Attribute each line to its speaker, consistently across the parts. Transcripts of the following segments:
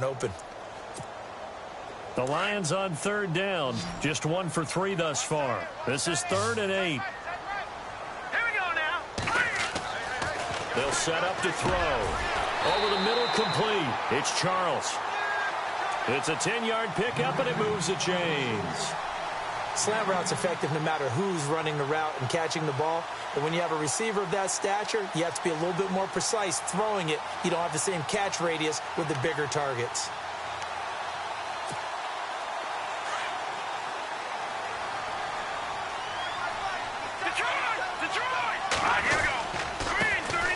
Speaker 1: open.
Speaker 2: The Lions on third down, just 1 for 3 thus far. This is 3rd and 8.
Speaker 3: Here we go now.
Speaker 2: They'll set up to throw. Over the middle, complete. It's Charles. It's a 10-yard pickup, and it moves the chains.
Speaker 1: Slant route's effective no matter who's running the route and catching the ball. But when you have a receiver of that stature, you have to be a little bit more precise throwing it. You don't have the same catch radius with the bigger targets.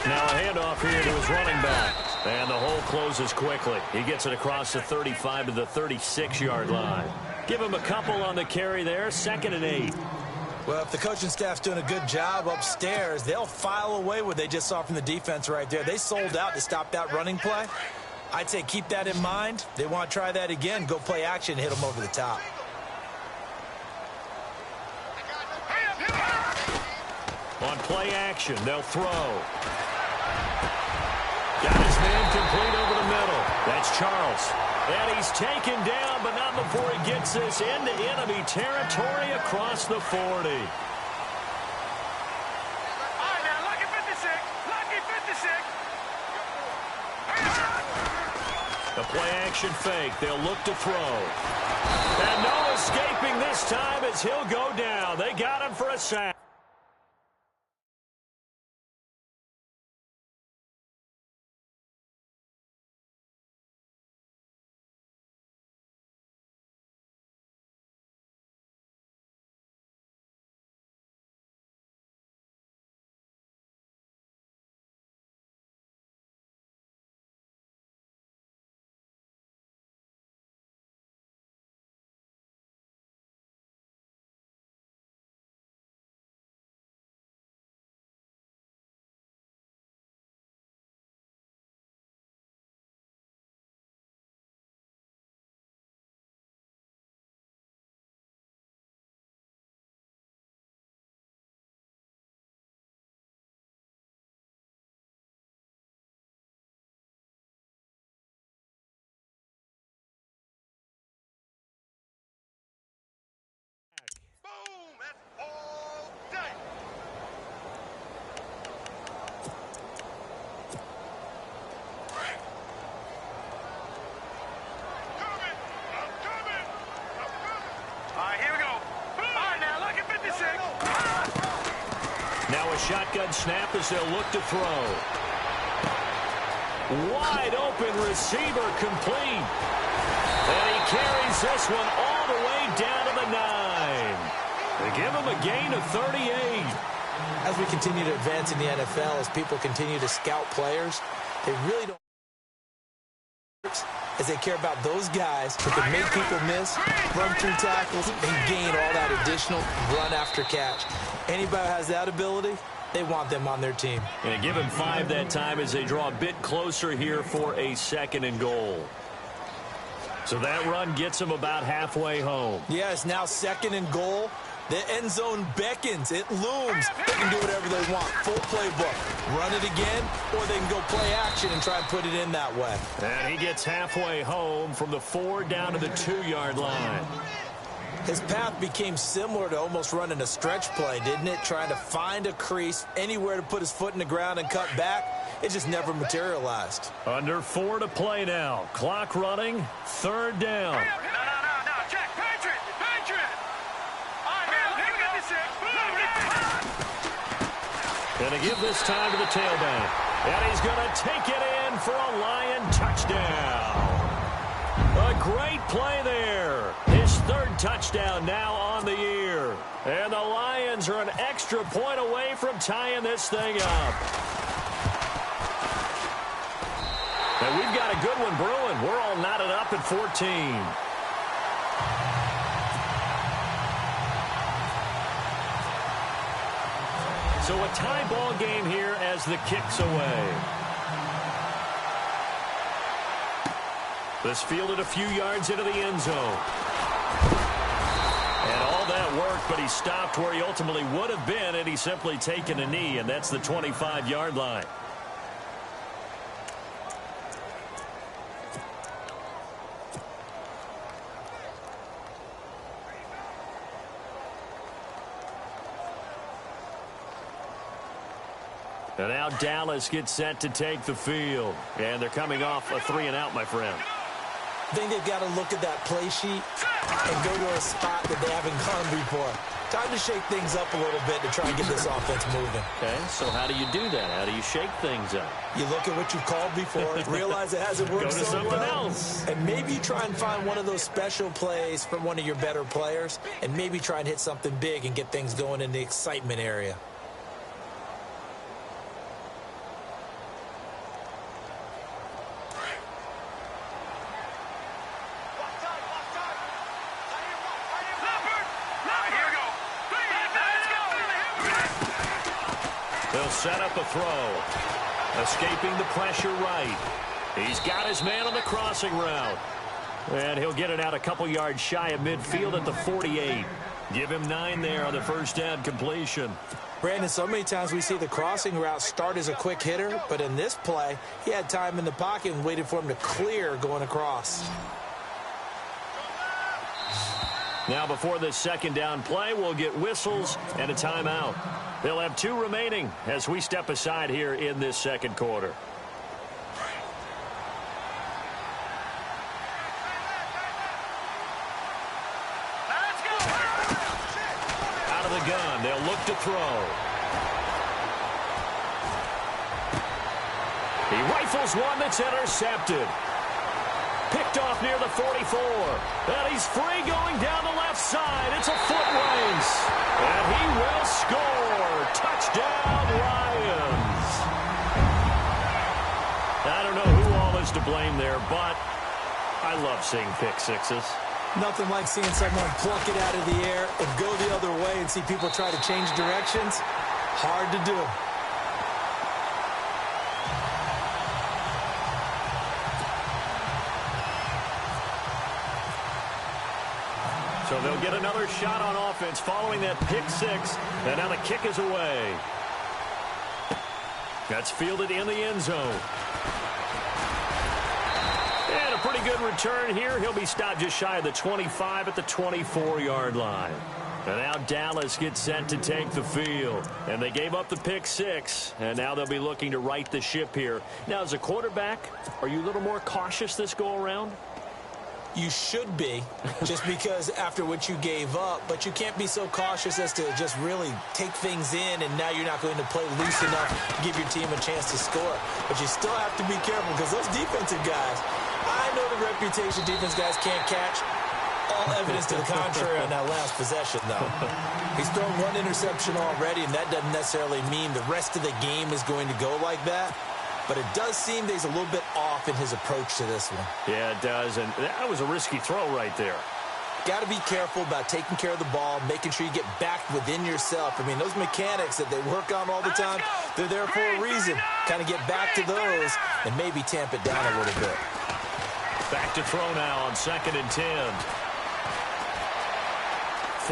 Speaker 2: Now a handoff here to his running back. And the hole closes quickly. He gets it across the 35 to the 36-yard line. Give him a couple on the carry there. 2nd and 8.
Speaker 1: Well, if the coaching staff's doing a good job upstairs, they'll file away what they just saw from the defense right there. They sold out to stop that running play. I'd say keep that in mind. They want to try that again. Go play action, hit them over the top.
Speaker 2: On play action, they'll throw. Got his man complete over the middle. That's Charles. And he's taken down, but not before he gets this into enemy territory across the 40.
Speaker 3: All right, now, lucky 56. Lucky 56.
Speaker 2: The play action fake. They'll look to throw. And no escaping this time as he'll go down. They got him for a sack.
Speaker 3: Boom! That's all day. I'm coming. All right, here we go. All right, now, look at 56.
Speaker 2: Now a shotgun snap as they'll look to throw. Wide open receiver complete. And he carries this one all the way down to the 9. They give him a gain of 38.
Speaker 1: As we continue to advance in the NFL, as people continue to scout players, they really don't, as they care about those guys who can make people miss, run through tackles, and gain all that additional run after catch. Anybody who has that ability, they want them on their team.
Speaker 2: And give him 5 that time as they draw a bit closer here for a 2nd and goal. So that run gets them about halfway home.
Speaker 1: Yeah, it's now 2nd and goal. The end zone beckons. It looms. They can do whatever they want. Full playbook. Run it again, or they can go play action and try and put it in that way.
Speaker 2: And he gets halfway home from the 4 down to the 2-yard line.
Speaker 1: His path became similar to almost running a stretch play, didn't it? Trying to find a crease, anywhere to put his foot in the ground and cut back. It just never materialized.
Speaker 2: Under 4 to play now. Clock running. 3rd down.
Speaker 3: No. Check. Patriot. All right, now, look at 56.
Speaker 2: Going to give this time to the tailback. And he's going to take it in for a Lion touchdown. A great play there. His 3rd touchdown now on the year. And the Lions are an extra point away from tying this thing up. And we've got a good one brewing. We're all knotted up at 14. So a tie ball game here as the kick's away. This fielded a few yards into the end zone. And all that worked, but he stopped where he ultimately would have been, and he's simply taken a knee, and that's the 25-yard line. And now Dallas gets set to take the field. And they're coming off a 3-and-out, my friend.
Speaker 1: I think they've got to look at that play sheet and go to a spot that they haven't gone before. Time to shake things up a little bit to try and get this offense moving.
Speaker 2: Okay, so how do you do that? How do you shake things up?
Speaker 1: You look at what you've called before, realize it hasn't worked
Speaker 2: Go to
Speaker 1: so
Speaker 2: something
Speaker 1: well,
Speaker 2: else.
Speaker 1: and maybe you try and find one of those special plays from one of your better players, and maybe try and hit something big and get things going in the excitement area.
Speaker 2: They'll set up a throw. Escaping the pressure right. He's got his man on the crossing route. And he'll get it out a couple yards shy of midfield at the 48. Give him 9 there on the first down completion.
Speaker 1: Brandon, so many times we see the crossing route start as a quick hitter, but in this play, he had time in the pocket and waited for him to clear going across.
Speaker 2: Now before this second down play, we'll get whistles and a timeout. They'll have 2 remaining as we step aside here in this second quarter. Out of the gun, they'll look to throw. He rifles one that's intercepted. Picked off near the 44. And he's free going down the left side. It's a foot race. And he will score. Touchdown, Lions. I don't know who all is to blame there, but I love seeing pick sixes.
Speaker 1: Nothing like seeing someone pluck it out of the air and go the other way and see people try to change directions. Hard to do.
Speaker 2: So they'll get another shot on offense following that pick six. And now the kick is away. That's fielded in the end zone. And a pretty good return here. He'll be stopped just shy of the 25 at the 24-yard line. And now Dallas gets set to take the field. And they gave up the pick six. And now they'll be looking to right the ship here. Now, as a quarterback, are you a little more cautious this go-around?
Speaker 1: You should be, just because after what you gave up, but you can't be so cautious as to just really take things in, and now you're not going to play loose enough to give your team a chance to score. But you still have to be careful, because those defensive guys, I know the reputation defense guys can't catch. All evidence to the contrary on that last possession, though. He's thrown one interception already, and that doesn't necessarily mean the rest of the game is going to go like that. But it does seem that he's a little bit off in his approach to this one.
Speaker 2: Yeah, it does. And that was a risky throw right there.
Speaker 1: Got to be careful about taking care of the ball, making sure you get back within yourself. I mean, those mechanics that they work on all the time, they're there for a reason. Kind of get back to those and maybe tamp it down a little bit.
Speaker 2: Back to throw now on 2nd and 10.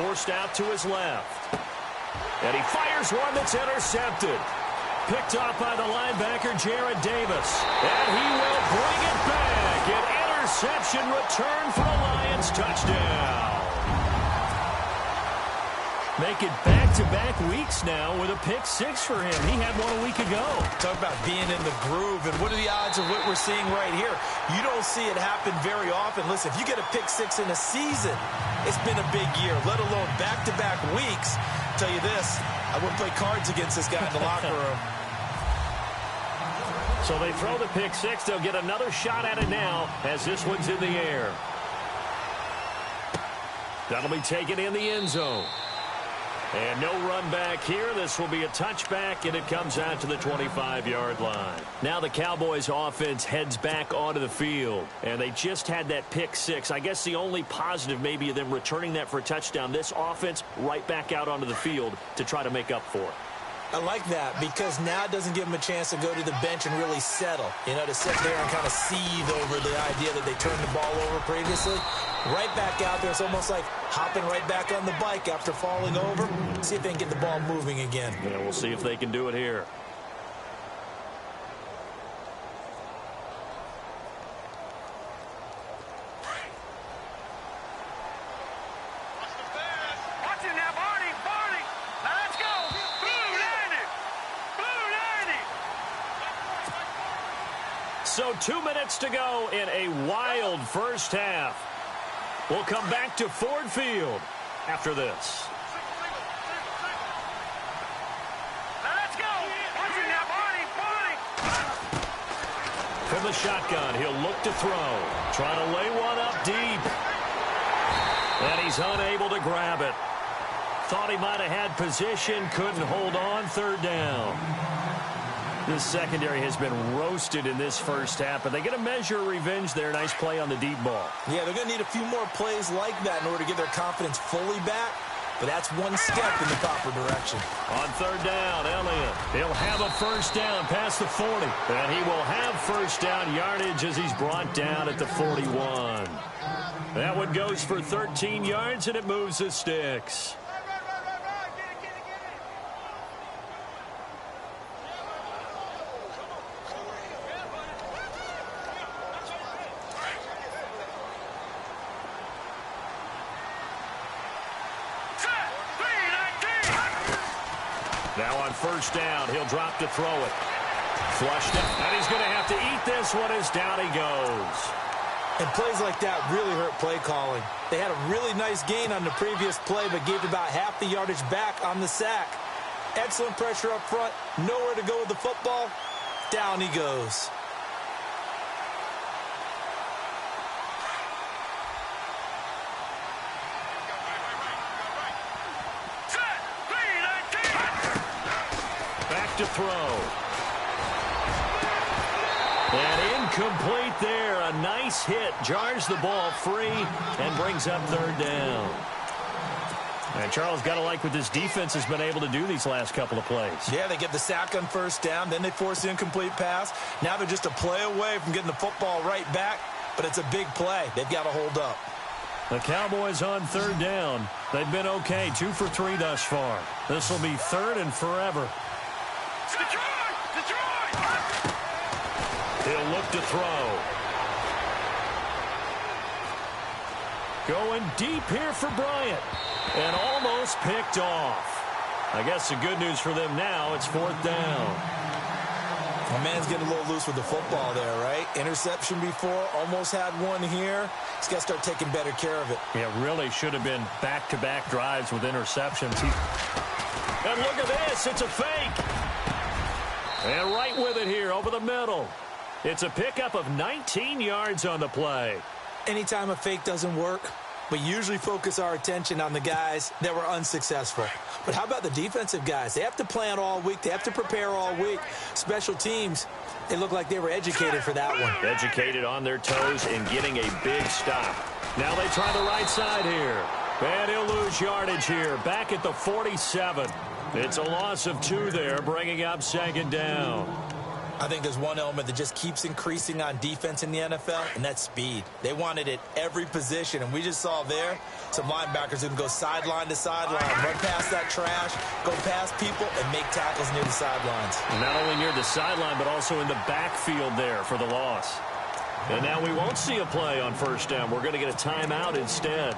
Speaker 2: Forced out to his left. And he fires one that's intercepted. Picked off by the linebacker, Jared Davis. And he will bring it back. An interception return for a Lions touchdown. Make it back-to-back weeks now with a pick six for him. He had one a week ago.
Speaker 1: Talk about being in the groove, and what are the odds of what we're seeing right here? You don't see it happen very often. Listen, if you get a pick six in a season, it's been a big year, let alone back-to-back weeks. I'll tell you this, I wouldn't play cards against this guy in the locker room.
Speaker 2: So they throw the pick six. They'll get another shot at it now as this one's in the air. That'll be taken in the end zone. And no run back here. This will be a touchback, and it comes out to the 25-yard line. Now the Cowboys offense heads back onto the field, and they just had that pick six. I guess the only positive maybe of them returning that for a touchdown. This offense right back out onto the field to try to make up for it.
Speaker 1: I like that because now it doesn't give them a chance to go to the bench and really settle. You know, to sit there and kind of seethe over the idea that they turned the ball over previously. Right back out there. It's almost like hopping right back on the bike after falling over. See if they can get the ball moving again.
Speaker 2: Yeah, we'll see if they can do it here.
Speaker 3: Watch it now, Barney. Let's go. Blue 90. Blue 90.
Speaker 2: So 2 minutes to go in a wild first half. We'll come back to Ford Field after this.
Speaker 3: Let's go. Watching now, Barney.
Speaker 2: From the shotgun, he'll look to throw. Trying to lay one up deep. And he's unable to grab it. Thought he might have had position, couldn't hold on. Third down. This secondary has been roasted in this first half, but they get a measure of revenge there. Nice play on the deep ball.
Speaker 1: Yeah, they're going to need a few more plays like that in order to get their confidence fully back, but that's one step in the proper direction.
Speaker 2: On third down, Elliott. He'll have a first down past the 40, and he will have first down yardage as he's brought down at the 41. That one goes for 13 yards, and it moves the sticks. Now on first down, he'll drop to throw it. Flushed it, and he's going to have to eat this one as down he goes.
Speaker 1: And plays like that really hurt play calling. They had a really nice gain on the previous play, but gave about half the yardage back on the sack. Excellent pressure up front, nowhere to go with the football. Down he goes.
Speaker 2: To throw. And incomplete there. A nice hit. Jars the ball free and brings up third down. And Charles, got to like what this defense has been able to do these last couple of plays.
Speaker 1: Yeah, they get the sack on first down, then they force the incomplete pass. Now they're just a play away from getting the football right back, but it's a big play. They've got to hold up.
Speaker 2: The Cowboys on third down. They've been okay, 2 for 3 thus far. This will be third and forever. He'll look to throw. Going deep here for Bryant. And almost picked off. I guess the good news for them now, it's fourth down.
Speaker 1: My man's getting a little loose with the football there, right? Interception before, almost had one here. He's got to start taking better care of it.
Speaker 2: Yeah, really should have been back-to-back drives with interceptions. And look at this, it's a fake. And right with it here, over the middle. It's a pickup of 19 yards on the play.
Speaker 1: Anytime a fake doesn't work, we usually focus our attention on the guys that were unsuccessful. But how about the defensive guys? They have to plan all week. They have to prepare all week. Special teams, they look like they were educated for that one.
Speaker 2: Educated on their toes and getting a big stop. Now they try the right side here. And he'll lose yardage here, back at the 47. It's a loss of 2 there, bringing up second down.
Speaker 1: I think there's one element that just keeps increasing on defense in the NFL, and that's speed. They want it at every position, and we just saw there some linebackers who can go sideline to sideline, run past that trash, go past people, and make tackles near the sidelines.
Speaker 2: And not only near the sideline, but also in the backfield there for the loss. And now we won't see a play on first down. We're going to get a timeout instead,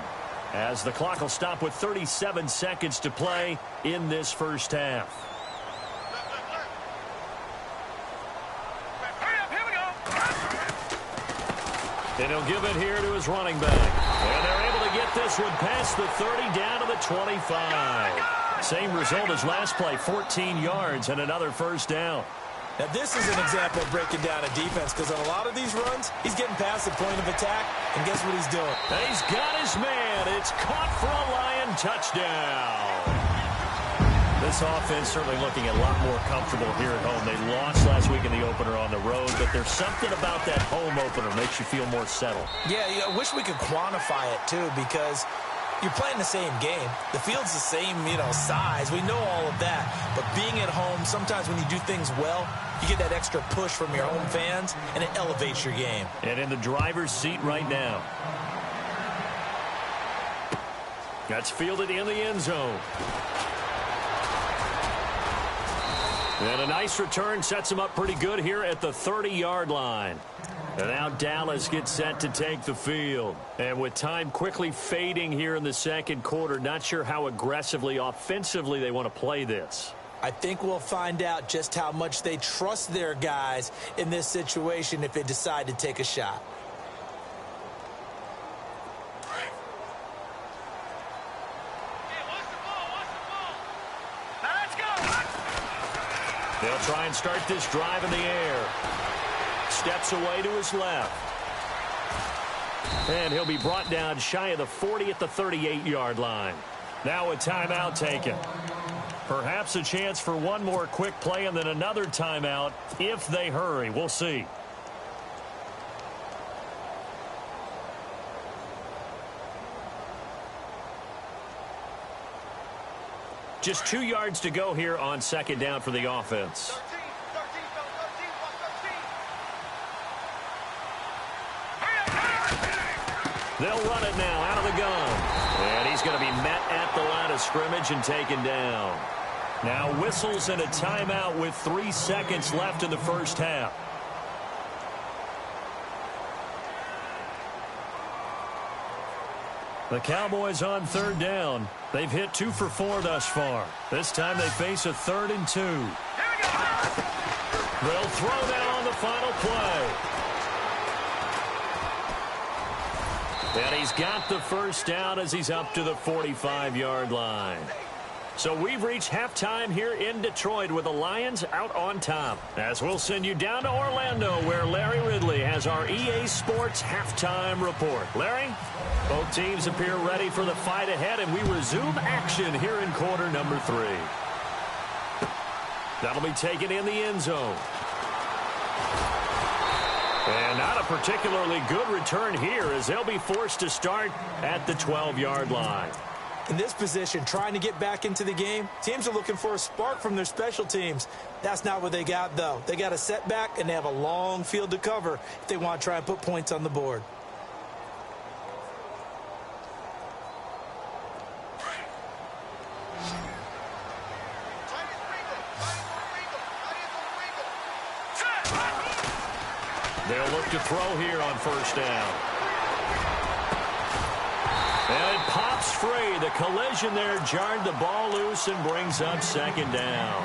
Speaker 2: as the clock will stop with 37 seconds to play in this first half. And he'll give it here to his running back. And they're able to get this one past the 30 down to the 25. Same result as last play, 14 yards and another first down.
Speaker 1: Now, this is an example of breaking down a defense, because on a lot of these runs, he's getting past the point of attack, and guess what he's doing?
Speaker 2: And he's got his man. It's caught for a Lion touchdown. This offense certainly looking a lot more comfortable here at home. They lost last week in the opener on the road, but there's something about that home opener makes you feel more settled.
Speaker 1: Yeah, I wish we could quantify it, too, because you're playing the same game. The field's the same, size. We know all of that. But being at home, sometimes when you do things well, you get that extra push from your home fans, and it elevates your game.
Speaker 2: And in the driver's seat right now. That's fielded in the end zone. And a nice return sets him up pretty good here at the 30-yard line. And now Dallas gets set to take the field. And with time quickly fading here in the second quarter, not sure how aggressively, offensively they want to play this.
Speaker 1: I think we'll find out just how much they trust their guys in this situation if they decide to take a shot.
Speaker 2: They'll try and start this drive in the air. Steps away to his left. And he'll be brought down shy of the 40 at the 38-yard line. Now a timeout taken. Perhaps a chance for one more quick play and then another timeout if they hurry. We'll see. Just 2 yards to go here on second down for the offense. They'll run it now out of the gun. And he's going to be met at the line of scrimmage and taken down. Now whistles and a timeout with 3 seconds left in the first half. The Cowboys on third down. They've hit 2 for 4 thus far. This time they face a 3rd and 2. They'll throw now on the final play. And he's got the first down as he's up to the 45-yard line. So we've reached halftime here in Detroit with the Lions out on top. As we'll send you down to Orlando where Larry Ridley has our EA Sports halftime report. Larry? Both teams appear ready for the fight ahead, and we resume action here in quarter number 3. That'll be taken in the end zone. And not a particularly good return here as they'll be forced to start at the 12-yard line.
Speaker 1: In this position, trying to get back into the game, teams are looking for a spark from their special teams. That's not what they got, though. They got a setback, and they have a long field to cover if they want to try and put points on the board.
Speaker 2: They'll look to throw here on first down. And it pops free. The collision there jarred the ball loose and brings up second down.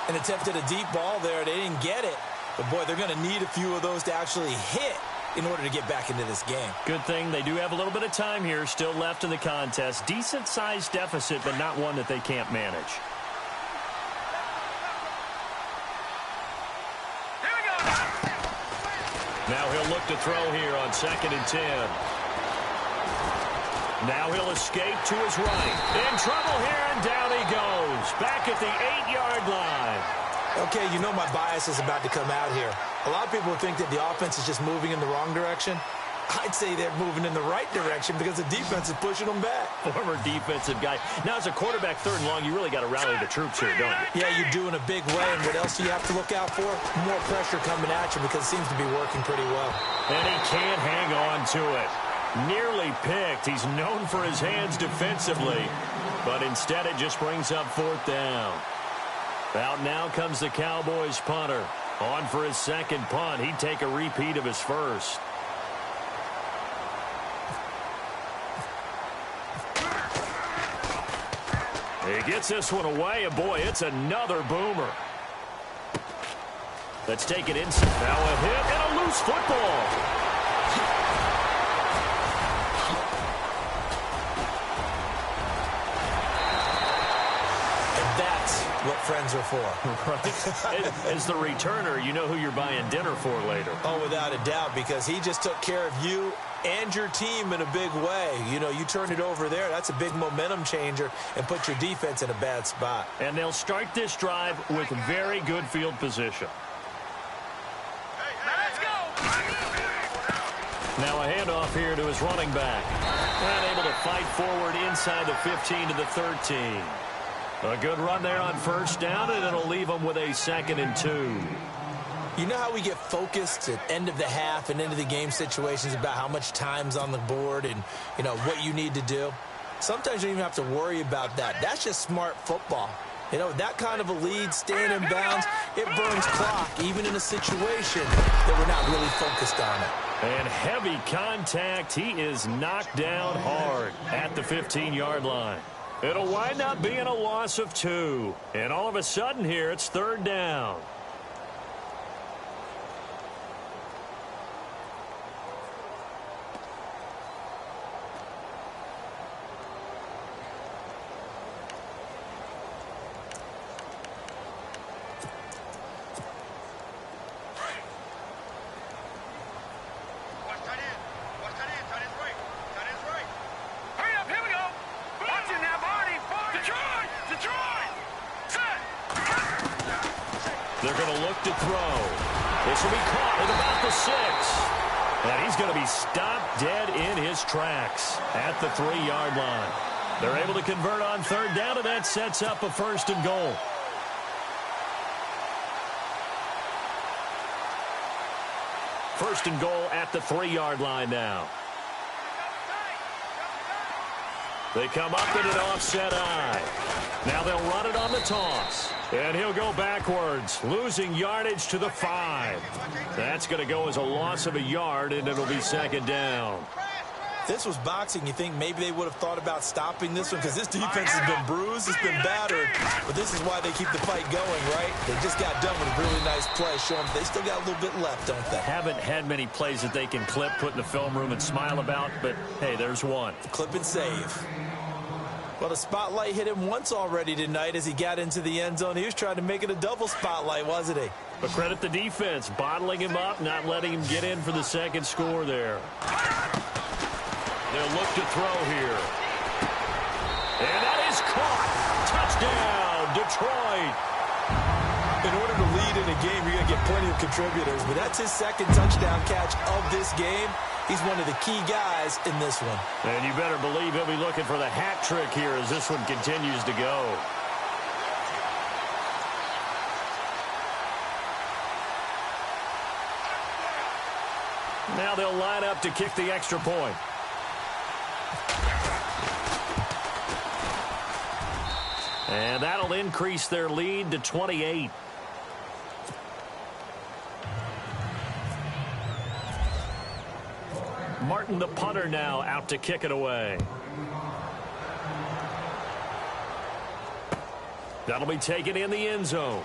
Speaker 1: An attempt at a deep ball there. They didn't get it. But, boy, they're going to need a few of those to actually hit in order to get back into this game.
Speaker 2: Good thing they do have a little bit of time here still left in the contest. Decent-sized deficit, but not one that they can't manage. Now he'll look to throw here on 2nd and 10. Now he'll escape to his right. In trouble here, and down he goes. Back at the 8-yard line.
Speaker 1: Okay, you know my bias is about to come out here. A lot of people think that the offense is just moving in the wrong direction. I'd say they're moving in the right direction because the defense is pushing them back.
Speaker 2: Former defensive guy. Now, as a quarterback 3rd and long, you really got to rally the troops here, don't you?
Speaker 1: Yeah, you do in a big way. And what else do you have to look out for? More pressure coming at you because it seems to be working pretty well.
Speaker 2: And he can't hang on to it. Nearly picked. He's known for his hands defensively. But instead, it just brings up 4th down. Out now comes the Cowboys punter. On for his second punt. He'd take a repeat of his first. He gets this one away, and boy, it's another boomer. Let's take it inside. Now a hit and a loose football.
Speaker 1: And that's what friends are for.
Speaker 2: Right. As the returner, you know who you're buying dinner for later.
Speaker 1: Oh, without a doubt, because he just took care of you and your team in a big way. You know, you turn it over there, that's a big momentum changer and put your defense in a bad spot.
Speaker 2: And they'll start this drive with very good field position.
Speaker 3: Let's go!
Speaker 2: Now a handoff here to his running back. Unable to fight forward inside the 15 to the 13. A good run there on first down, and it'll leave them with a 2nd and 2.
Speaker 1: You know how we get focused at end of the half and into the game situations about how much time's on the board and, you know, what you need to do? Sometimes you don't even have to worry about that. That's just smart football. You know, that kind of a lead, staying in bounds, it burns clock, even in a situation that we're not really focused on it.
Speaker 2: And heavy contact. He is knocked down hard at the 15-yard line. It'll wind up being a loss of 2. And all of a sudden here, it's 3rd down. They're going to look to throw. This will be caught at about the 6. And he's going to be stopped dead in his tracks at the 3-yard line. They're able to convert on 3rd down, and that sets up a 1st and goal. First and goal at the 3-yard line now. They come up in an offset eye. Now they'll run it on the toss. And he'll go backwards, losing yardage to the 5. That's going to go as a loss of a yard, and it'll be 2nd down.
Speaker 1: This was boxing. You think maybe they would have thought about stopping this one because this defense has been bruised, it's been battered. But this is why they keep the fight going, right? They just got done with a really nice play, showing they still got a little bit left, don't they?
Speaker 2: Haven't had many plays that they can clip, put in the film room, and smile about, but, hey, there's one.
Speaker 1: Clip and save. Well, the spotlight hit him once already tonight as he got into the end zone. He was trying to make it a double spotlight, wasn't he?
Speaker 2: But credit the defense, bottling him up, not letting him get in for the 2nd score there. They'll look to throw here. And that is caught. Touchdown, Detroit.
Speaker 1: In order to lead in a game, you're going to get plenty of contributors, but that's his 2nd touchdown catch of this game. He's one of the key guys in this one.
Speaker 2: And you better believe he'll be looking for the hat trick here as this one continues to go. Now they'll line up to kick the extra point. And that'll increase their lead to 28. Martin, the punter, now out to kick it away. That'll be taken in the end zone.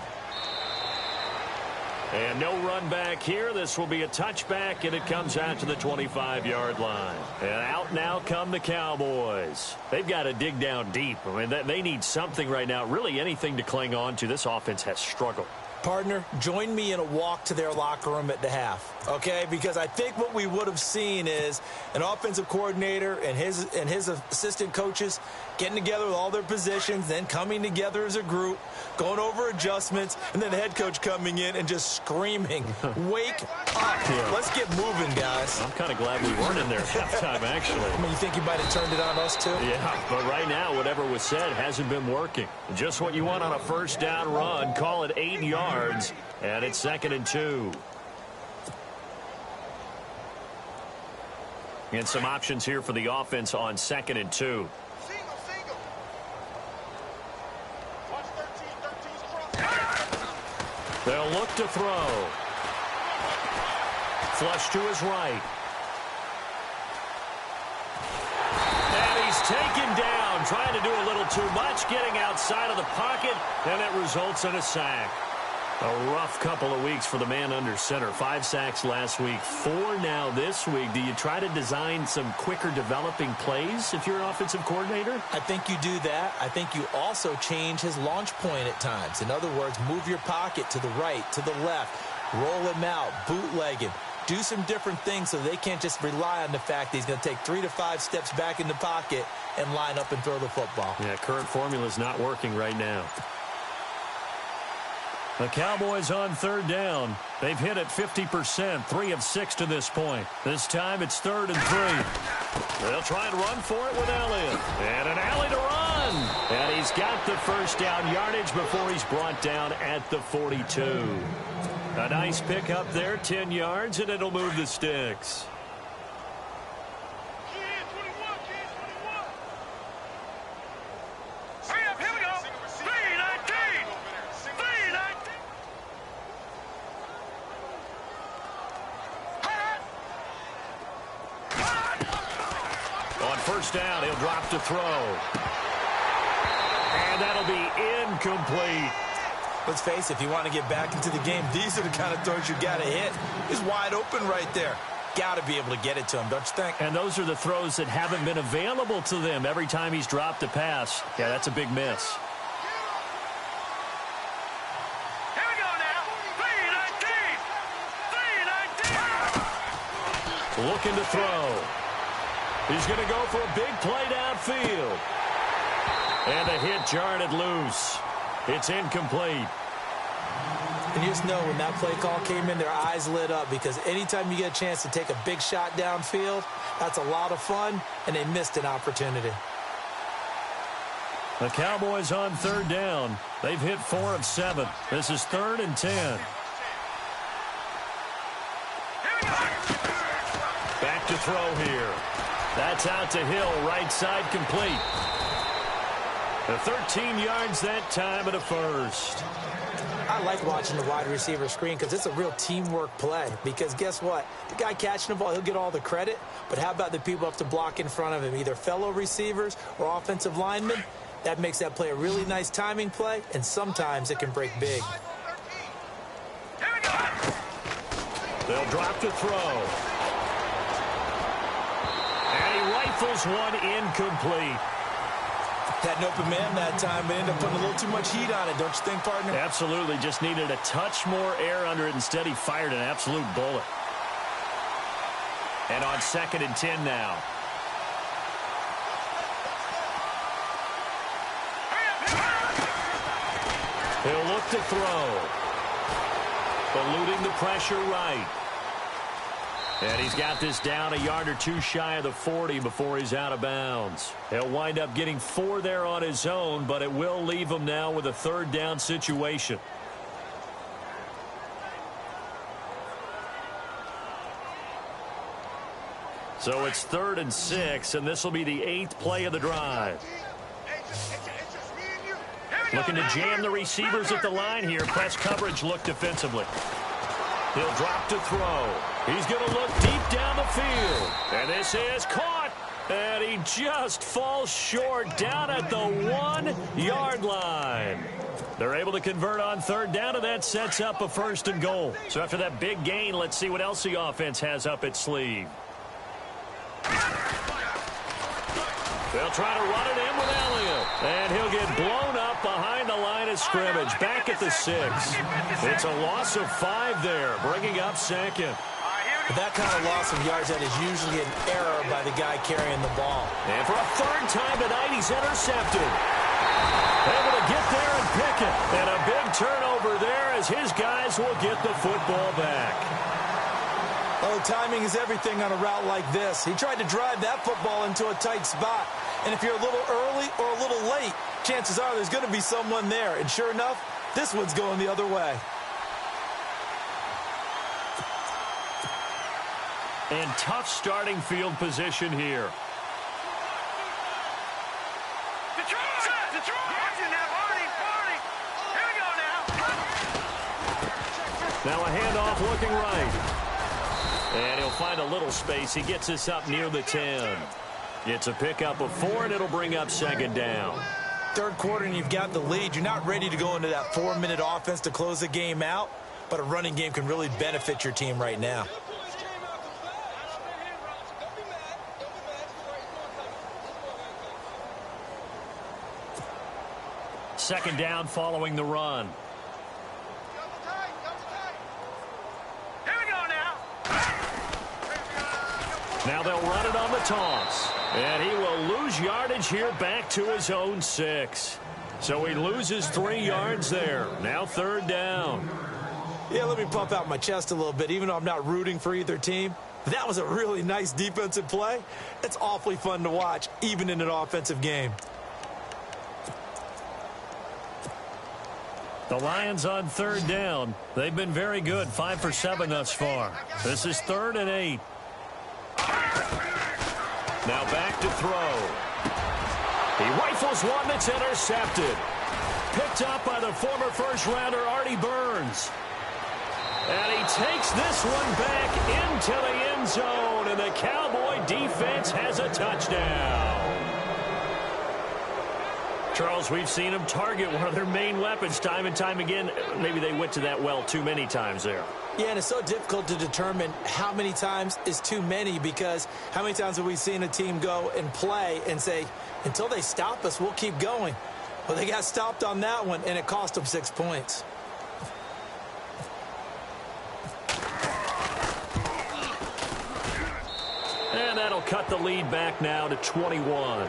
Speaker 2: And no run back here. This will be a touchback, and it comes out to the 25-yard line. And out now come the Cowboys. They've got to dig down deep. I mean, they need something right now, really anything to cling on to. This offense has struggled.
Speaker 1: Partner, join me in a walk to their locker room at the half, okay? Because I think what we would have seen is an offensive coordinator and his assistant coaches getting together with all their positions, then coming together as a group, going over adjustments, and then the head coach coming in and just screaming, wake up. Yeah. Let's get moving, guys.
Speaker 2: I'm kind of glad we weren't in there at halftime, actually.
Speaker 1: I mean, you think you might have turned it on us, too?
Speaker 2: Yeah, but right now, whatever was said hasn't been working. Just what you want on a 1st down run. Call it 8 yards, and it's 2nd and 2. And some options here for the offense on 2nd and 2. They'll look to throw. Flush to his right. And he's taken down, trying to do a little too much, getting outside of the pocket, and it results in a sack. A rough couple of weeks for the man under center. 5 sacks last week, 4 now this week. Do you try to design some quicker developing plays if you're an offensive coordinator?
Speaker 1: I think you do that. I think you also change his launch point at times. In other words, move your pocket to the right, to the left, roll him out, bootleg him. Do some different things so they can't just rely on the fact that he's going to take 3 to 5 steps back in the pocket and line up and throw the football.
Speaker 2: Yeah, current formula is not working right now. The Cowboys on 3rd down. They've hit it 50%, 3 of 6 to this point. This time it's 3rd and 3. They'll try and run for it with Elliott. And an alley to run. And he's got the 1st down yardage before he's brought down at the 42. A nice pick up there, 10 yards, and it'll move the sticks. On 1st down, he'll drop to throw. And that'll be incomplete.
Speaker 1: Let's face it, if you want to get back into the game, these are the kind of throws you got to hit. He's wide open right there. Got to be able to get it to him, don't you think?
Speaker 2: And those are the throws that haven't been available to them every time he's dropped a pass. Yeah, that's a big miss.
Speaker 3: Here we go now. 3-19.
Speaker 2: Looking to throw. He's going to go for a big play downfield. And a hit jarred it loose. It's incomplete.
Speaker 1: And you just know when that play call came in, their eyes lit up because anytime you get a chance to take a big shot downfield, that's a lot of fun, and they missed an opportunity.
Speaker 2: The Cowboys on third down. They've hit 4 of 7. This is 3rd and 10. Back to throw here. That's out to Hill, right side complete. The 13 yards that time at a first.
Speaker 1: I like watching the wide receiver screen because it's a real teamwork play. Because guess what? The guy catching the ball, he'll get all the credit. But how about the people up to block in front of him, either fellow receivers or offensive linemen? That makes that play a really nice timing play, and sometimes it can break big.
Speaker 2: They'll drop to throw. And he rifles one incomplete.
Speaker 1: Had an open man that time, but ended up putting a little too much heat on it, don't you think, partner?
Speaker 2: Absolutely. Just needed a touch more air under it. Instead, he fired an absolute bullet. And on 2nd and 10 now. He'll look to throw. Eluding the pressure right. And he's got this down a yard or two shy of the 40 before he's out of bounds. He'll wind up getting 4 there on his own, but it will leave him now with a 3rd down situation. So it's 3rd and 6, and this will be the 8th play of the drive. Looking to jam the receivers at the line here. Press coverage look defensively. He'll drop to throw. He's going to look deep down the field. And this is caught. And he just falls short down at the 1-yard line. They're able to convert on 3rd down, and that sets up a 1st and goal. So after that big gain, let's see what else the offense has up its sleeve. They'll try to run it in with Elliott. And he'll get blown up behind the line of scrimmage. Back at the 6. It's a loss of 5 there, bringing up 2nd.
Speaker 1: That kind of loss of yards, that is usually an error by the guy carrying the ball.
Speaker 2: And for a 3rd time tonight, he's intercepted. Able to get there and pick it. And a big turnover there as his guys will get the football back.
Speaker 1: Oh, timing is everything on a route like this. He tried to drive that football into a tight spot. And if you're a little early or a little late, chances are there's going to be someone there. And sure enough, this one's going the other way.
Speaker 2: And tough starting field position here. Now a handoff looking right. And he'll find a little space. He gets this up near the 10. It's a pickup of 4, and it'll bring up 2nd down.
Speaker 1: 3rd quarter, and you've got the lead. You're not ready to go into that 4-minute offense to close the game out, but a running game can really benefit your team right now.
Speaker 2: Second down following the run.
Speaker 3: Here we go now.
Speaker 2: Now they'll run it on the toss. And he will lose yardage here back to his own 6. So he loses 3 yards there. Now 3rd down.
Speaker 1: Yeah, let me pump out my chest a little bit, even though I'm not rooting for either team. That was a really nice defensive play. It's awfully fun to watch, even in an offensive game.
Speaker 2: The Lions on 3rd down. They've been very good, 5 for 7 thus far. This is 3rd and 8. Now back to throw. He rifles one that's intercepted. Picked up by the former first-rounder Artie Burns. And he takes this one back into the end zone, and the Cowboy defense has a touchdown. Charles, we've seen them target one of their main weapons time and time again. Maybe they went to that well too many times there.
Speaker 1: Yeah, and it's so difficult to determine how many times is too many, because how many times have we seen a team go and play and say, until they stop us, we'll keep going. Well, they got stopped on that one, and it cost them 6 points.
Speaker 2: And that'll cut the lead back now to 21.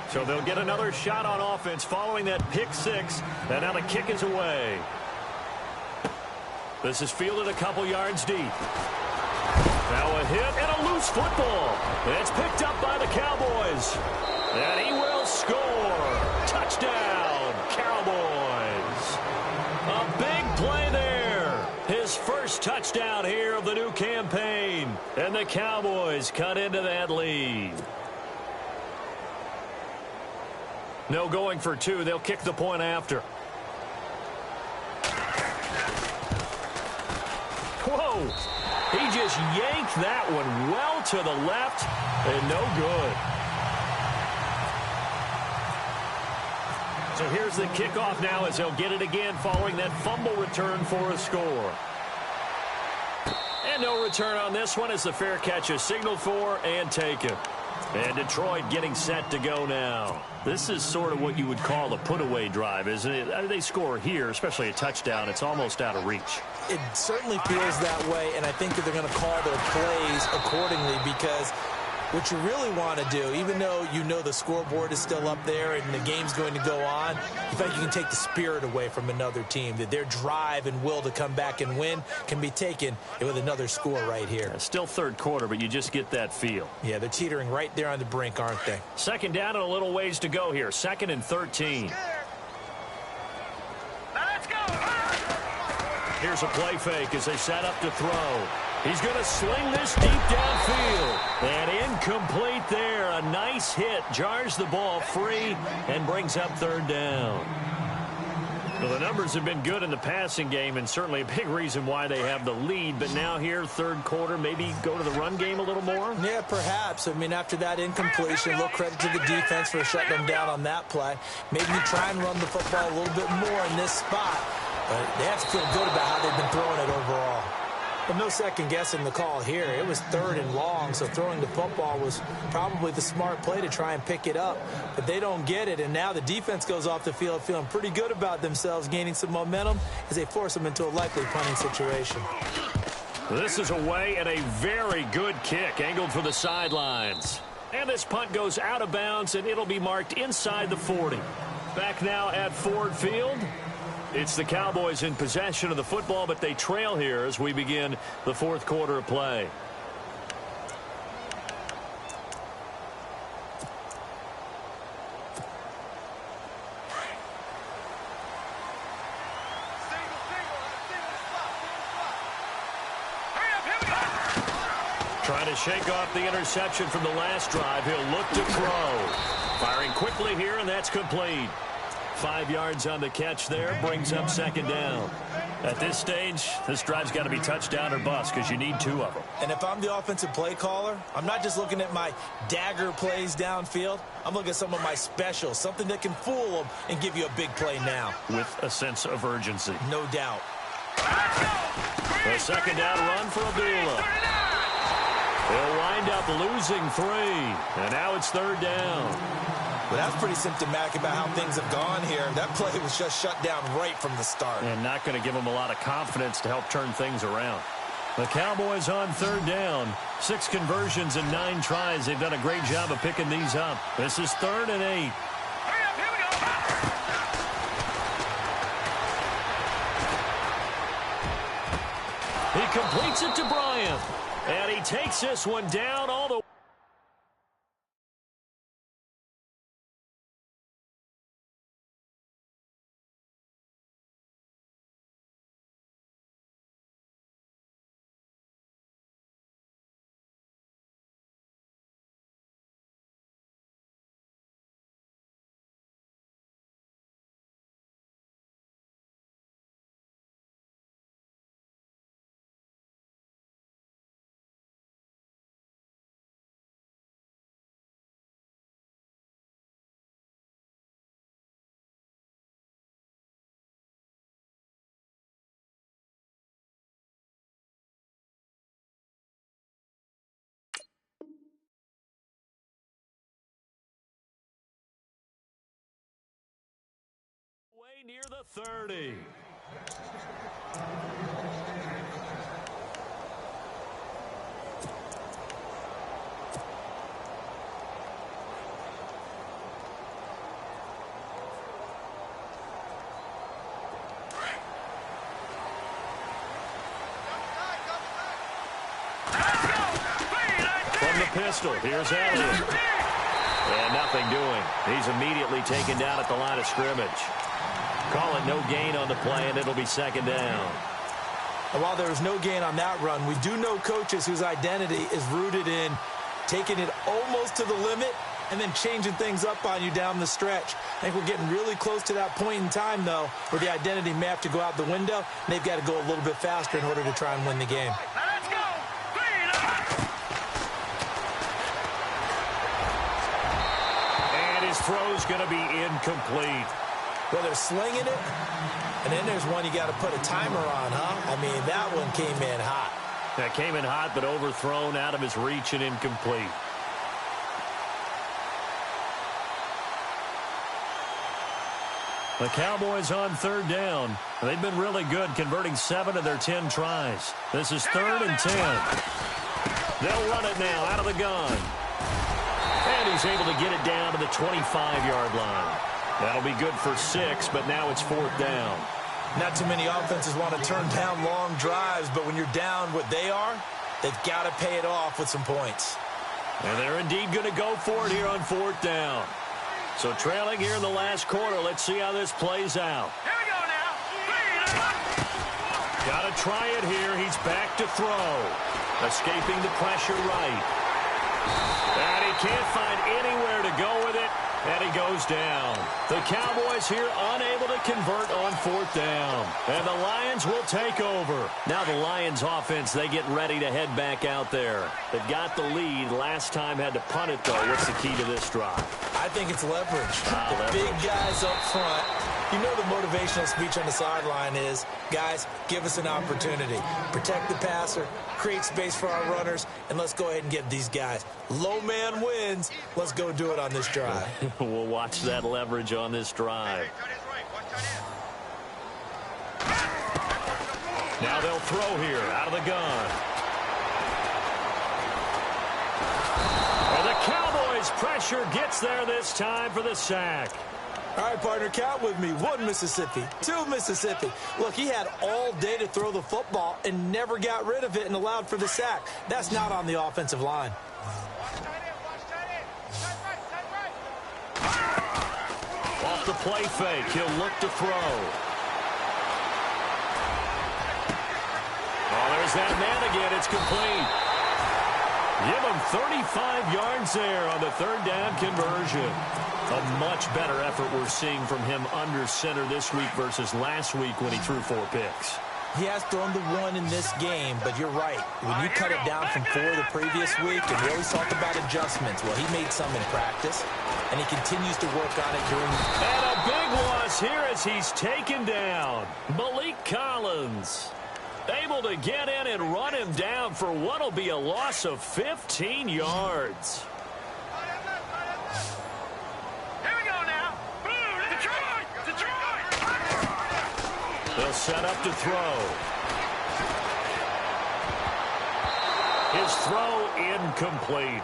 Speaker 2: So they'll get another shot on offense following that pick six. And now the kick is away. This is fielded a couple yards deep. Now a hit and a loose football. It's picked up by the Cowboys. And he will score. Touchdown, Cowboys. A big play there. His first touchdown here of the new campaign. And the Cowboys cut into that lead. No going for two. They'll kick the point after. Whoa. He just yanked that one well to the left and no good. So here's the kickoff now as they'll get it again following that fumble return for a score. And no return on this one as the fair catch is signaled for and taken. And Detroit getting set to go now. This is sort of what you would call a put-away drive, isn't it? They score here, especially a touchdown. It's almost out of reach.
Speaker 1: It certainly feels that way, and I think that they're going to call their plays accordingly, because what you really want to do, even though you know the scoreboard is still up there and the game's going to go on, you think you can take the spirit away from another team, that their drive and will to come back and win can be taken with another score right here.
Speaker 2: Still third quarter, but you just get that feel.
Speaker 1: Yeah, they're teetering right there on the brink, aren't they?
Speaker 2: Second down and a little ways to go here. 2nd and 13.
Speaker 3: Now let's go.
Speaker 2: Here's a play fake as they set up to throw. He's going to sling this deep downfield. And incomplete there. A nice hit. Jars the ball free and brings up 3rd down. Well, the numbers have been good in the passing game, and certainly a big reason why they have the lead. But now here, 3rd quarter, maybe go to the run game a little more?
Speaker 1: Yeah, perhaps. I mean, after that incompletion, a little credit to the defense for shutting them down on that play. Maybe you try and run the football a little bit more in this spot. But they have to feel good about how they've been throwing it overall. Well, no second guessing the call here. It was 3rd and long, so throwing the football was probably the smart play to try and pick it up. But they don't get it, and now the defense goes off the field feeling pretty good about themselves, gaining some momentum as they force them into a likely punting situation.
Speaker 2: This is away and a very good kick, angled for the sidelines. And this punt goes out of bounds, and it'll be marked inside the 40. Back now at Ford Field. It's the Cowboys in possession of the football, but they trail here as we begin the 4th quarter of play. Trying to shake off the interception from the last drive. He'll look to throw. Firing quickly here, and that's complete. 5 yards on the catch there, brings up 2nd down. At this stage, this drive's got to be touchdown or bust because you need 2 of them.
Speaker 1: And if I'm the offensive play caller, I'm not just looking at my dagger plays downfield. I'm looking at some of my specials, something that can fool them and give you a big play now.
Speaker 2: With a sense of urgency.
Speaker 1: No doubt.
Speaker 2: A 2nd down run for Abdullah. He'll wind up losing 3. And now it's 3rd down.
Speaker 1: But that's pretty symptomatic about how things have gone here. That play was just shut down right from the start.
Speaker 2: And not going to give them a lot of confidence to help turn things around. The Cowboys on 3rd down. 6 conversions and 9 tries. They've done a great job of picking these up. This is 3rd and 8.
Speaker 3: Hurry up, here we go.
Speaker 2: He completes it to Bryant. And he takes this one down all the way. Near the 30. From the pistol, here's Elliott. And nothing doing. He's immediately taken down at the line of scrimmage. Call it no gain on the play, and it'll be second down.
Speaker 1: And while there was no gain on that run, we do know coaches whose identity is rooted in taking it almost to the limit and then changing things up on you down the stretch. I think we're getting really close to that point in time, though, where the identity may have to go out the window, and they've got to go a little bit faster in order to try and win the game.
Speaker 3: Let's go!
Speaker 2: And his throw's going to be incomplete.
Speaker 1: Well, they're slinging it, and then there's one you got to put a timer on, huh? I mean, that one came in hot.
Speaker 2: That came in hot, but overthrown, out of his reach, and incomplete. The Cowboys on third down. They've been really good, converting 7 of their 10 tries. This is 3rd and 10. They'll run it now out of the gun. And he's able to get it down to the 25-yard line. That'll be good for 6, but now it's 4th down.
Speaker 1: Not too many offenses want to turn down long drives, but when you're down what they are, they've got to pay it off with some points.
Speaker 2: And they're indeed going to go for it here on 4th down. So trailing here in the last quarter, let's see how this plays out.
Speaker 3: Here we go now.
Speaker 2: Got to try it here. He's back to throw. Escaping the pressure right. And he can't find anywhere to go with it. And he goes down. The Cowboys here unable to convert on 4th down. And the Lions will take over. Now the Lions offense, they get ready to head back out there. They've got the lead. Last time had to punt it, though. What's the key to this drive?
Speaker 1: I think it's leverage. The big guys up front. You know the motivational speech on the sideline is, guys, give us an opportunity. Protect the passer, create space for our runners, and let's go ahead and get these guys. Low man wins. Let's go do it on this drive.
Speaker 2: We'll watch that leverage on this drive. Now they'll throw here out of the gun. And the Cowboys pressure gets there this time for the sack.
Speaker 1: All right, partner, count with me. 1 Mississippi, 2 Mississippi. Look, he had all day to throw the football and never got rid of it and allowed for the sack. That's not on the offensive line.
Speaker 2: Off the play fake, he'll look to throw. Oh, there's that man again. It's complete. Give him 35 yards there on the 3rd down conversion. A much better effort we're seeing from him under center this week versus last week when he threw 4 picks.
Speaker 1: He has thrown the 1 in this game, but you're right. When you cut it down from 4 the previous week, and we always talk about adjustments, well, he made some in practice, and he continues to work on it during.
Speaker 2: And a big loss here as he's taken down. Malik Collins able to get in and run him down for what will be a loss of 15 yards. They'll set up to throw. His throw incomplete.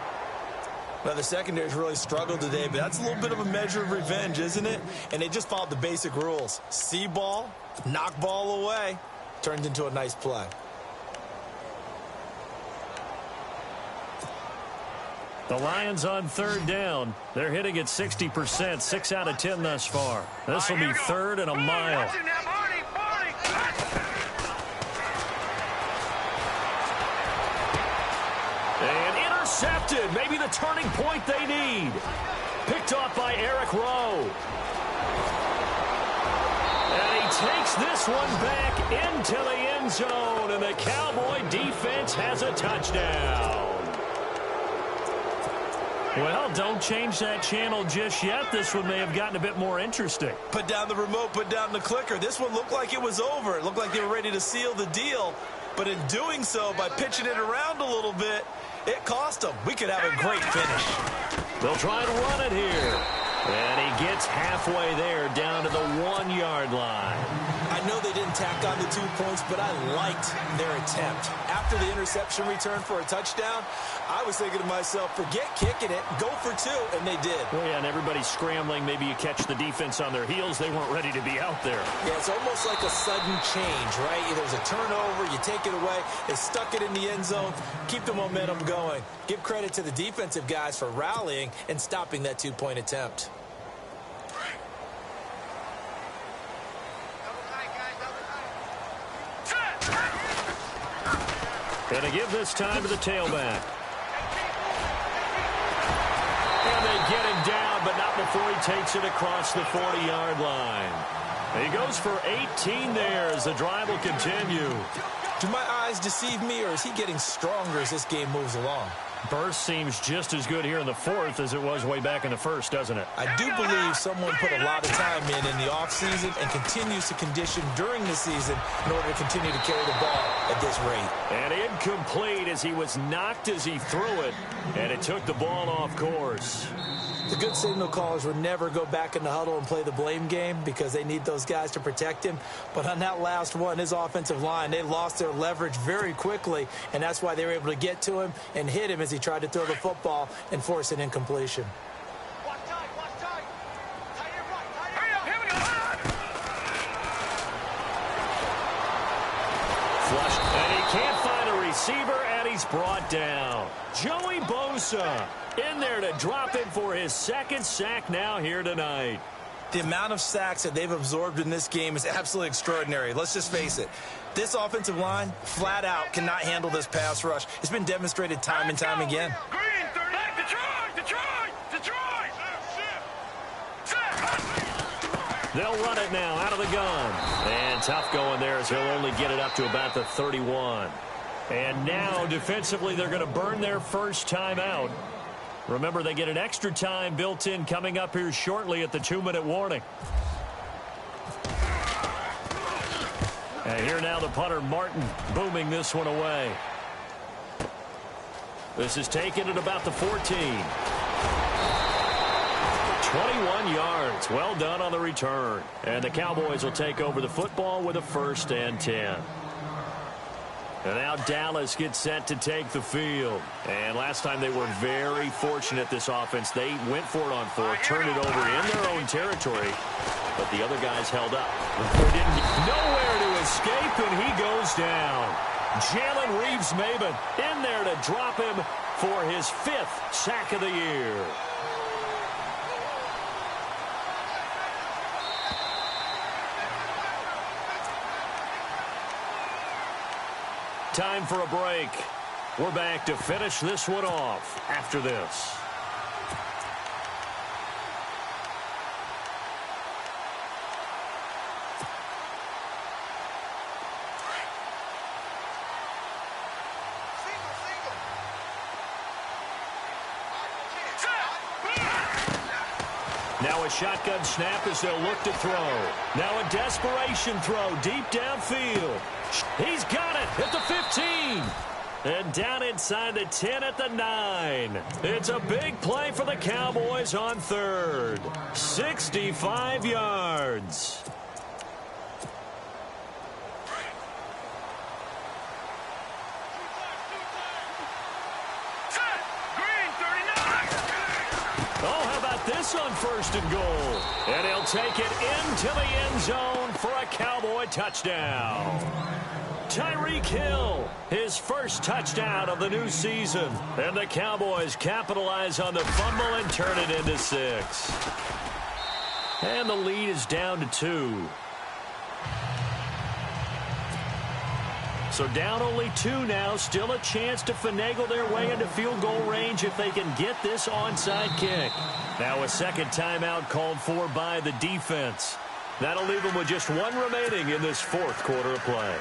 Speaker 1: Now, the secondary's really struggled today, but that's a little bit of a measure of revenge, isn't it? And they just followed the basic rules. See ball, knock ball away. Turned into a nice play.
Speaker 2: The Lions on 3rd down. They're hitting at 60%, 6 out of 10 thus far. This will be 3rd and a mile. And intercepted. Maybe the turning point they need. Picked off by Eric Rowe. And he takes this one back into the end zone. And the Cowboy defense has a touchdown. Well, don't change that channel just yet. This one may have gotten a bit more interesting.
Speaker 1: Put down the remote, put down the clicker. This one looked like it was over. It looked like they were ready to seal the deal. But in doing so, by pitching it around a little bit, it cost them. We could have a great finish.
Speaker 2: They'll try to run it here. And he gets halfway there down to the 1-yard
Speaker 1: didn't tack on the 2 points, but I liked their attempt. After the interception return for a touchdown, I was thinking to myself, forget kicking it, go for 2, and they did.
Speaker 2: Well, yeah, and everybody's scrambling. Maybe you catch the defense on their heels. They weren't ready to be out there.
Speaker 1: Yeah, it's almost like a sudden change, right? There's a turnover, you take it away, they stuck it in the end zone, keep the momentum going. Give credit to the defensive guys for rallying and stopping that 2-point attempt.
Speaker 2: Going to give this time to the tailback. And they get him down, but not before he takes it across the 40-yard line. He goes for 18 there as the drive will continue.
Speaker 1: Do my eyes deceive me, or is he getting stronger as this game moves along?
Speaker 2: Burst seems just as good here in the 4th as it was way back in the 1st, doesn't it?
Speaker 1: I do believe someone put a lot of time in the offseason and continues to condition during the season in order to continue to carry the ball at this rate.
Speaker 2: And incomplete as he was knocked as he threw it, and it took the ball off course.
Speaker 1: The good signal callers would never go back in the huddle and play the blame game because they need those guys to protect him. But on that last one, his offensive line, they lost their leverage very quickly, and that's why they were able to get to him and hit him as he tried to throw the football and force an incompletion.
Speaker 2: Flushed, and he can't find a receiver, and he's brought down. Joey Bosa in there to drop him for his 2nd sack now here tonight.
Speaker 1: The amount of sacks that they've absorbed in this game is absolutely extraordinary. Let's just face it. This offensive line, flat out, cannot handle this pass rush. It's been demonstrated time and time again.
Speaker 3: Green, 30. Detroit.
Speaker 2: They'll run it now out of the gun. And tough going there as he'll only get it up to about the 31. And now defensively they're going to burn their first time out. Remember, they get an extra time built in coming up here shortly at the 2-minute warning. And here now the punter, Martin, booming this one away. This is taken at about the 14. 21 yards. Well done on the return. And the Cowboys will take over the football with a 1st and 10. And now Dallas gets set to take the field. And last time they were very fortunate, this offense. They went for it on 4, turned it over in their own territory, but the other guys held up. Nowhere to escape, and he goes down. Jalen Reeves-Maybin in there to drop him for his 5th sack of the year. Time for a break. We're back to finish this one off after this. Now a shotgun snap as they'll look to throw. Now a desperation throw deep downfield. He's got it at the 15. And down inside the 10 at the 9. It's a big play for the Cowboys on 3rd. 65 yards. This on 1st and goal. And he'll take it into the end zone for a Cowboy touchdown. Tyreek Hill, his 1st touchdown of the new season. And the Cowboys capitalize on the fumble and turn it into 6. And the lead is down to 2. So down only 2 now. Still a chance to finagle their way into field goal range if they can get this onside kick. Now a 2nd timeout called for by the defense. That'll leave them with just 1 remaining in this 4th quarter of play.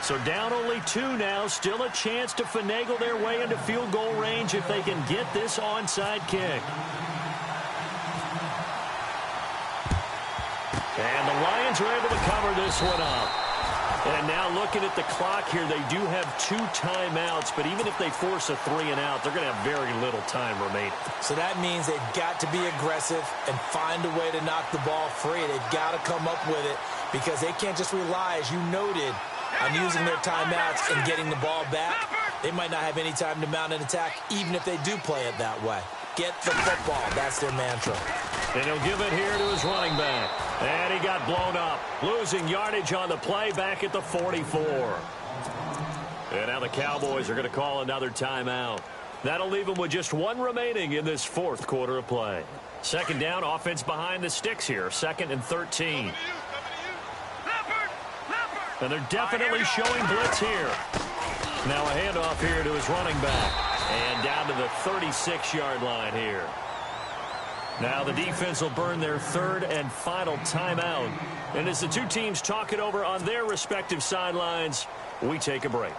Speaker 2: So down only 2 now. Still a chance to finagle their way into field goal range if they can get this onside kick. And the Lions are able to cover this one up. And now looking at the clock here, they do have 2 timeouts, but even if they force a 3 and out, they're going to have very little time remaining.
Speaker 1: So that means they've got to be aggressive and find a way to knock the ball free. They've got to come up with it because they can't just rely, as you noted, on using their timeouts and getting the ball back. They might not have any time to mount an attack, even if they do play it that way. Get the football. That's their mantra.
Speaker 2: And he'll give it here to his running back. And he got blown up, losing yardage on the play back at the 44. And now the Cowboys are going to call another timeout. That'll leave them with just one remaining in this fourth quarter of play. Second down, offense behind the sticks here. 2nd and 13. And they're definitely showing blitz here. Now a handoff here to his running back. And down to the 36-yard line here. Now the defense will burn their third and final timeout. And as the two teams talk it over on their respective sidelines, we take a break.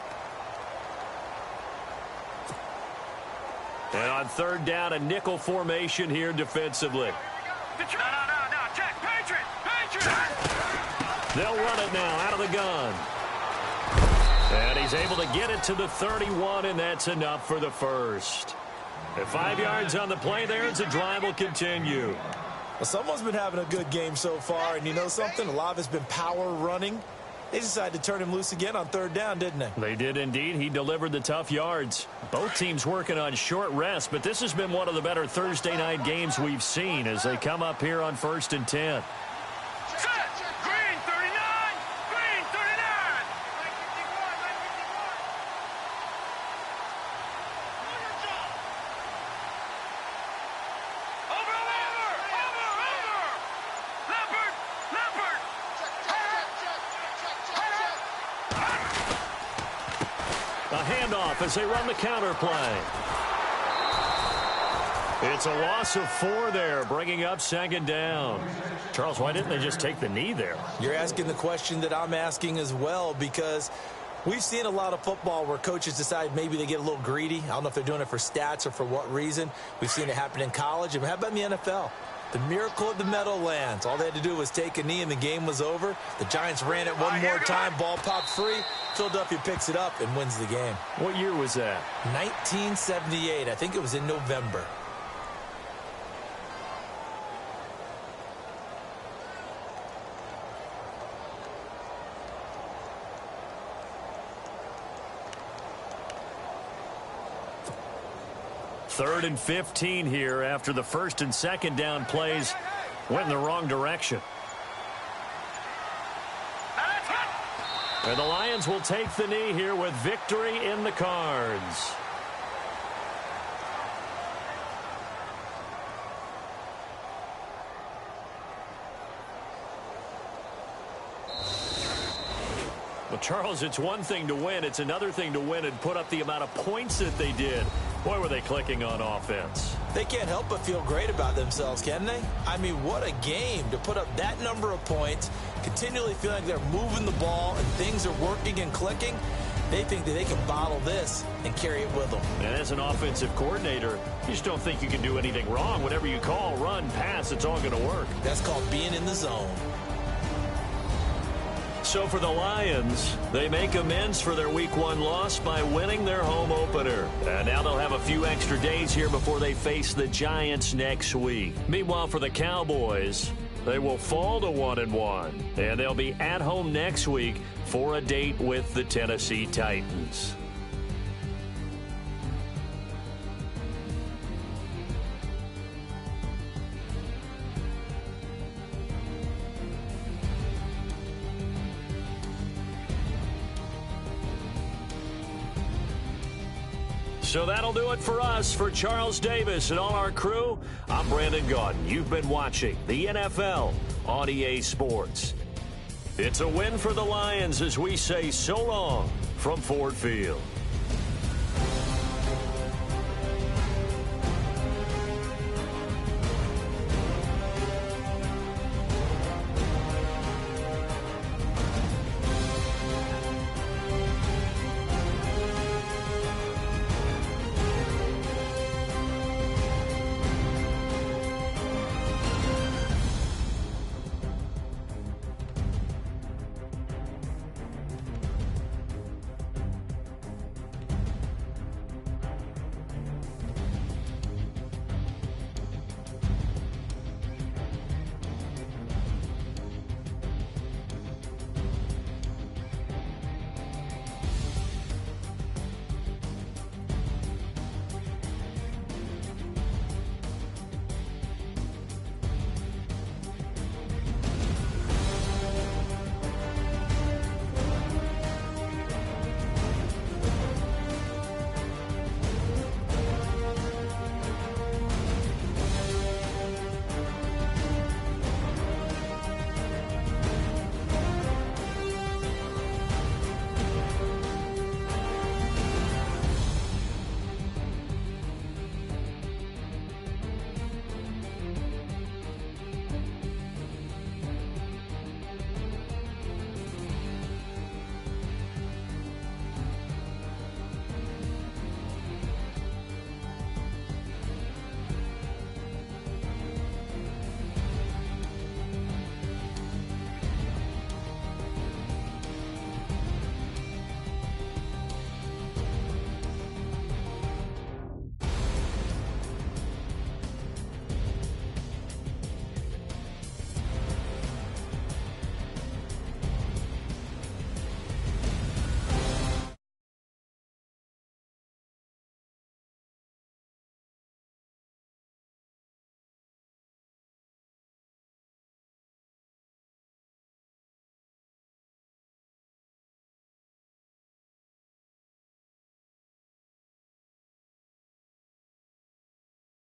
Speaker 2: And on third down, a nickel formation here defensively.
Speaker 3: No, check, Patriot!
Speaker 2: They'll run it now out of the gun. And he's able to get it to the 31, and that's enough for the first. And 5 yards on the play there as the drive will continue.
Speaker 1: Well, someone's been having a good game so far, and you know something? A lot of it's been power running. They decided to turn him loose again on third down, didn't they?
Speaker 2: They did indeed. He delivered the tough yards. Both teams working on short rest, but this has been one of the better Thursday night games we've seen as they come up here on 1st and 10.
Speaker 3: Set! Green 39! Green 39! Over! Leopard!
Speaker 2: A handoff as they run the counter play. It's a loss of 4 there, bringing up 2nd down. Charles, why didn't they just take the knee there?
Speaker 1: You're asking the question that I'm asking as well, because we've seen a lot of football where coaches decide maybe they get a little greedy. I don't know if they're doing it for stats or for what reason. We've seen it happen in college. And how about in the NFL? The miracle of the Meadowlands. All they had to do was take a knee and the game was over. The Giants ran it one more time. Ball popped free. Philadelphia picks it up and wins the game.
Speaker 2: What year was that?
Speaker 1: 1978. I think it was in November.
Speaker 2: Third and 15 here after the 1st and 2nd down plays went in the wrong direction. And the Lions will take the knee here with victory in the cards. Well, Charles, it's one thing to win. It's another thing to win and put up the amount of points that they did. Boy, were they clicking on offense.
Speaker 1: They can't help but feel great about themselves, can they? I mean, what a game to put up that number of points, continually feeling like they're moving the ball and things are working and clicking. They think that they can bottle this and carry it with them.
Speaker 2: And as an offensive coordinator, you just don't think you can do anything wrong. Whatever you call, run, pass, it's all going to work.
Speaker 1: That's called being in the zone.
Speaker 2: So for the Lions, they make amends for their Week 1 loss by winning their home opener. And now they'll have a few extra days here before they face the Giants next week. Meanwhile, for the Cowboys, they will fall to 1-1. And they'll be at home next week for a date with the Tennessee Titans. So that'll do it for us. For Charles Davis and all our crew, I'm Brandon Gaudin. You've been watching the NFL on EA Sports. It's a win for the Lions as we say so long from Ford Field.